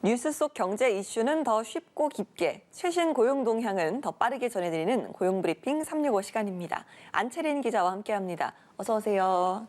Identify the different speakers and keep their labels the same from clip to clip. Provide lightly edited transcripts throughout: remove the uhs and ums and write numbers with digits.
Speaker 1: 뉴스 속 경제 이슈는 더 쉽고 깊게, 최신 고용 동향은 더 빠르게 전해드리는 고용브리핑 365 시간입니다. 안채린 기자와 함께합니다. 어서 오세요.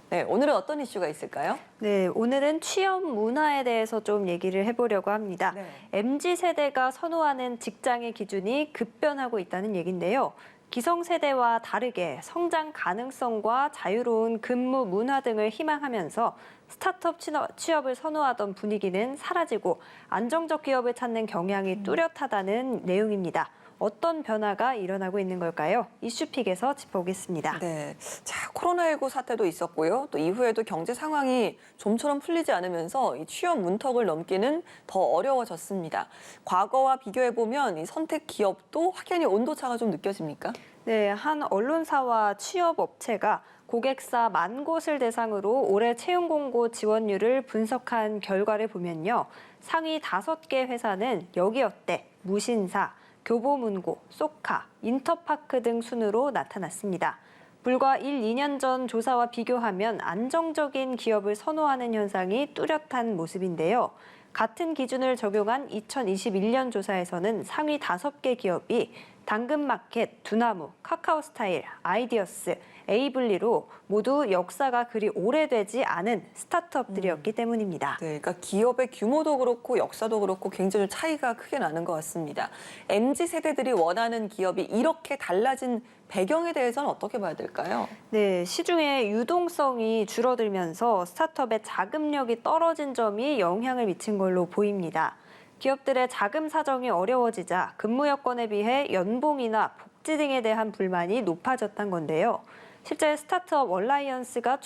Speaker 1: 네, 오늘은 어떤 이슈가 있을까요?
Speaker 2: 네, 오늘은 취업 문화에 대해서 좀 얘기를 해보려고 합니다.
Speaker 1: 네.
Speaker 2: MZ세대가 선호하는 직장의 기준이 급변하고 있다는 얘기인데요. 기성세대와 다르게 성장 가능성과 자유로운 근무 문화 등을 희망하면서 스타트업 취업을 선호하던 분위기는 사라지고 안정적 기업을 찾는 경향이 뚜렷하다는 내용입니다. 어떤 변화가 일어나고 있는 걸까요? 이슈픽에서 짚어보겠습니다.
Speaker 1: 네. 자, 코로나19 사태도 있었고요. 또 이후에도 경제 상황이 좀처럼 풀리지 않으면서 이 취업 문턱을 넘기는 더 어려워졌습니다. 과거와 비교해보면 이 선택 기업도 확연히 온도차가 좀 느껴집니까?
Speaker 2: 네, 한 언론사와 취업업체가 고객사 10,000곳을 대상으로 올해 채용 공고 지원율을 분석한 결과를 보면요. 상위 5개 회사는 여기어때, 무신사, 교보문고, 소카, 인터파크 등 순으로 나타났습니다. 불과 1, 2년 전 조사와 비교하면 안정적인 기업을 선호하는 현상이 뚜렷한 모습인데요. 같은 기준을 적용한 2021년 조사에서는 상위 5개 기업이 당근마켓, 두나무, 카카오스타일, 아이디어스, 에이블리로 모두 역사가 그리 오래되지 않은 스타트업들이었기 때문입니다.
Speaker 1: 네, 그러니까 기업의 규모도 그렇고 역사도 그렇고 굉장히 차이가 크게 나는 것 같습니다. MZ세대들이 원하는 기업이 이렇게 달라진 배경에 대해서는 어떻게 봐야 될까요?
Speaker 2: 네, 시중의 유동성이 줄어들면서 스타트업의 자금력이 떨어진 점이 영향을 미친 걸로 보입니다. 기업들의 자금 사정이 어려워지자 근무 여건에 비해 연봉이나 복지 등에 대한 불만이 높아졌던 건데요. 실제 스타트업 얼라이언스가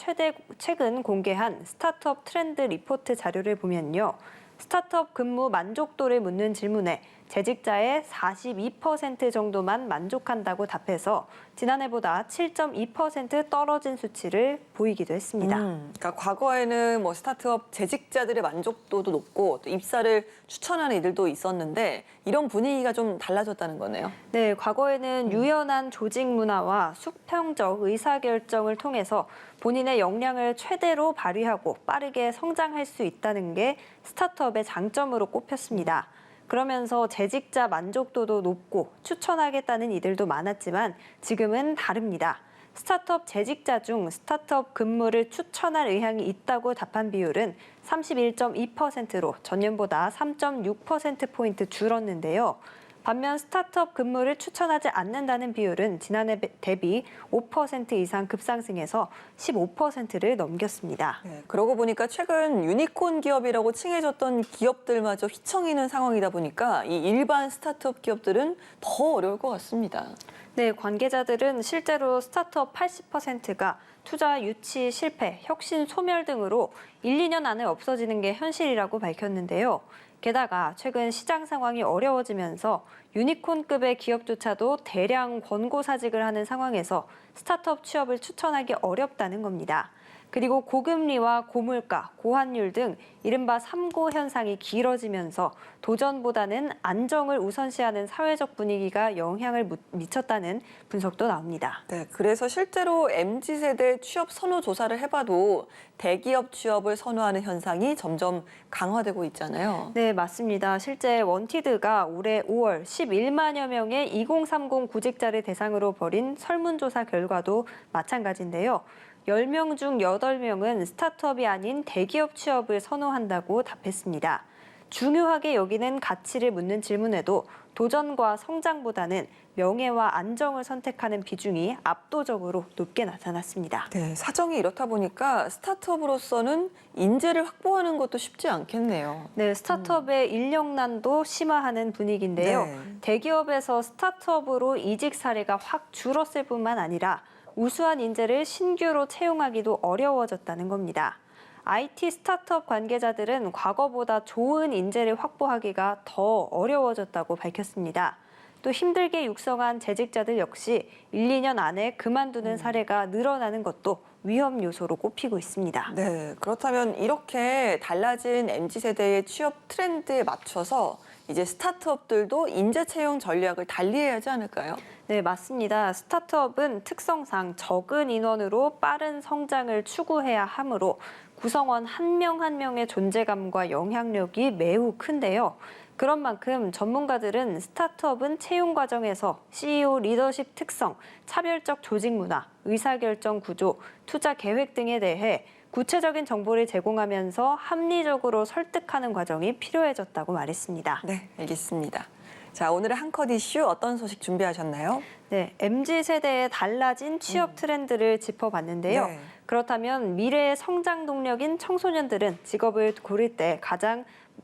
Speaker 2: 최근 공개한 스타트업 트렌드 리포트 자료를 보면요. 스타트업 근무 만족도를 묻는 질문에 재직자의 42% 정도만 만족한다고 답해서 지난해보다 7.2% 떨어진 수치를 보이기도 했습니다.
Speaker 1: 그러니까 과거에는 뭐 스타트업 재직자들의 만족도도 높고 또 입사를 추천하는 이들도 있었는데 이런 분위기가 좀 달라졌다는 거네요.
Speaker 2: 네, 과거에는 유연한 조직 문화와 수평적 의사결정을 통해서 본인의 역량을 최대로 발휘하고 빠르게 성장할 수 있다는 게 스타트업의 장점으로 꼽혔습니다. 그러면서 재직자 만족도도 높고 추천하겠다는 이들도 많았지만 지금은 다릅니다. 스타트업 재직자 중 스타트업 근무를 추천할 의향이 있다고 답한 비율은 31.2%로 전년보다 3.6%포인트 줄었는데요. 반면 스타트업 근무를 추천하지 않는다는 비율은 지난해 대비 5% 이상 급상승해서 15%를 넘겼습니다.
Speaker 1: 네, 그러고 보니까 최근 유니콘 기업이라고 칭해졌던 기업들마저 휘청이는 상황이다 보니까 이 일반 스타트업 기업들은 더 어려울 것 같습니다.
Speaker 2: 네, 관계자들은 실제로 스타트업 80%가 투자 유치 실패, 혁신 소멸 등으로 1, 2년 안에 없어지는 게 현실이라고 밝혔는데요. 게다가 최근 시장 상황이 어려워지면서 유니콘급의 기업조차도 대량 권고사직을 하는 상황에서 스타트업 취업을 추천하기 어렵다는 겁니다. 그리고 고금리와 고물가, 고환율 등 이른바 3고 현상이 길어지면서 도전보다는 안정을 우선시하는 사회적 분위기가 영향을 미쳤다는 분석도 나옵니다.
Speaker 1: 네, 그래서 실제로 MZ세대 취업 선호 조사를 해봐도 대기업 취업을 선호하는 현상이 점점 강화되고 있잖아요.
Speaker 2: 네, 맞습니다. 실제 원티드가 올해 5월 11만여 명의 2030 구직자를 대상으로 벌인 설문조사 결과도 마찬가지인데요. 10명 중 8명은 스타트업이 아닌 대기업 취업을 선호한다고 답했습니다. 중요하게 여기는 가치를 묻는 질문에도 도전과 성장보다는 명예와 안정을 선택하는 비중이 압도적으로 높게 나타났습니다.
Speaker 1: 네, 사정이 이렇다 보니까 스타트업으로서는 인재를 확보하는 것도 쉽지 않겠네요.
Speaker 2: 네, 스타트업의 인력난도 심화하는 분위기인데요.
Speaker 1: 네.
Speaker 2: 대기업에서 스타트업으로 이직 사례가 확 줄었을 뿐만 아니라 우수한 인재를 신규로 채용하기도 어려워졌다는 겁니다. IT 스타트업 관계자들은 과거보다 좋은 인재를 확보하기가 더 어려워졌다고 밝혔습니다. 또 힘들게 육성한 재직자들 역시 1, 2년 안에 그만두는 사례가 늘어나는 것도 위험 요소로 꼽히고 있습니다.
Speaker 1: 네, 그렇다면 이렇게 달라진 MZ세대의 취업 트렌드에 맞춰서 이제 스타트업들도 인재 채용 전략을 달리해야 하지 않을까요?
Speaker 2: 네, 맞습니다. 스타트업은 특성상 적은 인원으로 빠른 성장을 추구해야 하므로 구성원 한 명 한 명의 존재감과 영향력이 매우 큰데요. 그런 만큼 전문가들은 스타트업은 채용 과정에서 CEO 리더십 특성, 차별적 조직 문화, 의사결정 구조, 투자 계획 등에 대해 구체적인 정보를 제공하면서 합리적으로 설득하는 과정이 필요해졌다고 말했습니다.
Speaker 1: 네, 알겠습니다. 자, 오늘의 한컷 이슈 어떤 소식 준비하셨나요?
Speaker 2: 네, MZ세대의 달라진 취업 트렌드를 짚어봤는데요.
Speaker 1: 네.
Speaker 2: 그렇다면 미래의 성장 동력인 청소년들은 직업을 고를 때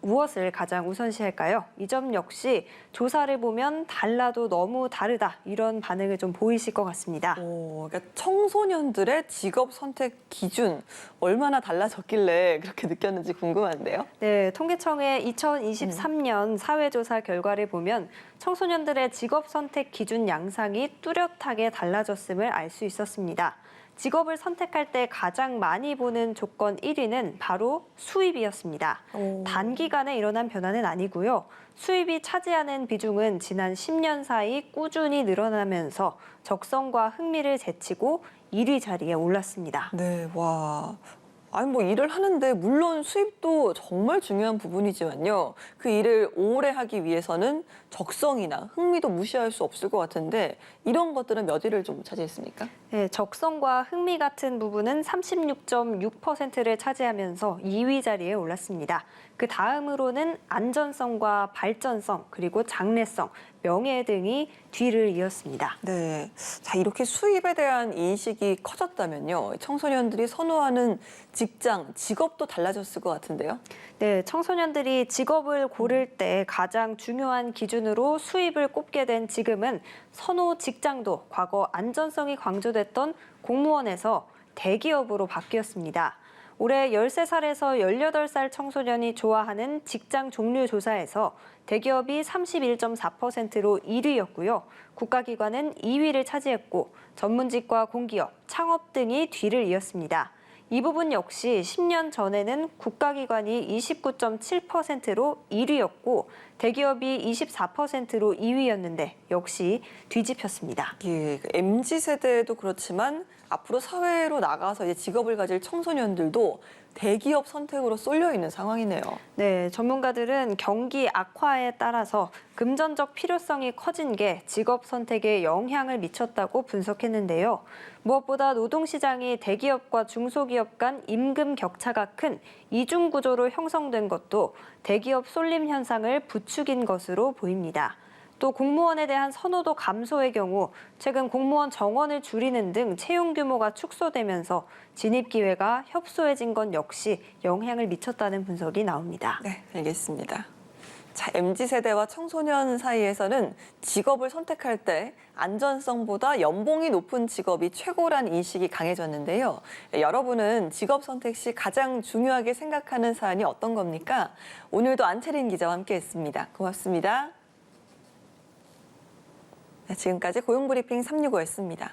Speaker 2: 무엇을 가장 우선시할까요? 이 점 역시 조사를 보면 달라도 너무 다르다 이런 반응을 좀 보이실 것 같습니다.
Speaker 1: 그러니까 청소년들의 직업 선택 기준 얼마나 달라졌길래 그렇게 느꼈는지 궁금한데요.
Speaker 2: 네, 통계청의 2023년 사회조사 결과를 보면 청소년들의 직업 선택 기준 양상이 뚜렷하게 달라졌음을 알 수 있었습니다. 직업을 선택할 때 가장 많이 보는 조건 1위는 바로 수입이었습니다. 단기간에 일어난 변화는 아니고요. 수입이 차지하는 비중은 지난 10년 사이 꾸준히 늘어나면서 적성과 흥미를 제치고 1위 자리에 올랐습니다.
Speaker 1: 네, 와. 아니 뭐 일을 하는데 물론 수입도 정말 중요한 부분이지만요. 그 일을 오래 하기 위해서는 적성이나 흥미도 무시할 수 없을 것 같은데 이런 것들은 몇 위를 좀 차지했습니까?
Speaker 2: 네, 적성과 흥미 같은 부분은 36.6%를 차지하면서 2위 자리에 올랐습니다. 그 다음으로는 안전성과 발전성, 그리고 장래성, 명예 등이 뒤를 이었습니다.
Speaker 1: 네. 자, 이렇게 수입에 대한 인식이 커졌다면요. 청소년들이 선호하는 직장, 직업도 달라졌을 것 같은데요.
Speaker 2: 네, 청소년들이 직업을 고를 때 가장 중요한 기준으로 수입을 꼽게 된 지금은 선호 직장도 과거 안전성이 강조됐던 공무원에서 대기업으로 바뀌었습니다. 올해 13살에서 18살 청소년이 좋아하는 직장 종류 조사에서 대기업이 31.4%로 1위였고요. 국가기관은 2위를 차지했고 전문직과 공기업, 창업 등이 뒤를 이었습니다. 이 부분 역시 10년 전에는 국가기관이 29.7%로 1위였고 대기업이 24%로 2위였는데 역시 뒤집혔습니다.
Speaker 1: 예, MZ세대도 그렇지만 앞으로 사회로 나가서 이제 직업을 가질 청소년들도 대기업 선택으로 쏠려 있는 상황이네요.
Speaker 2: 네, 전문가들은 경기 악화에 따라서 금전적 필요성이 커진 게 직업 선택에 영향을 미쳤다고 분석했는데요. 무엇보다 노동시장이 대기업과 중소기업 간 임금 격차가 큰 이중 구조로 형성된 것도 대기업 쏠림 현상을 부추긴 것으로 보입니다. 또 공무원에 대한 선호도 감소의 경우 최근 공무원 정원을 줄이는 등 채용 규모가 축소되면서 진입 기회가 협소해진 건 역시 영향을 미쳤다는 분석이 나옵니다.
Speaker 1: 네, 알겠습니다. 자, MZ세대와 청소년 사이에서는 직업을 선택할 때 안전성보다 연봉이 높은 직업이 최고란 인식이 강해졌는데요. 여러분은 직업 선택 시 가장 중요하게 생각하는 사안이 어떤 겁니까? 오늘도 안채린 기자와 함께했습니다. 고맙습니다. 네, 지금까지 고용브리핑 365였습니다.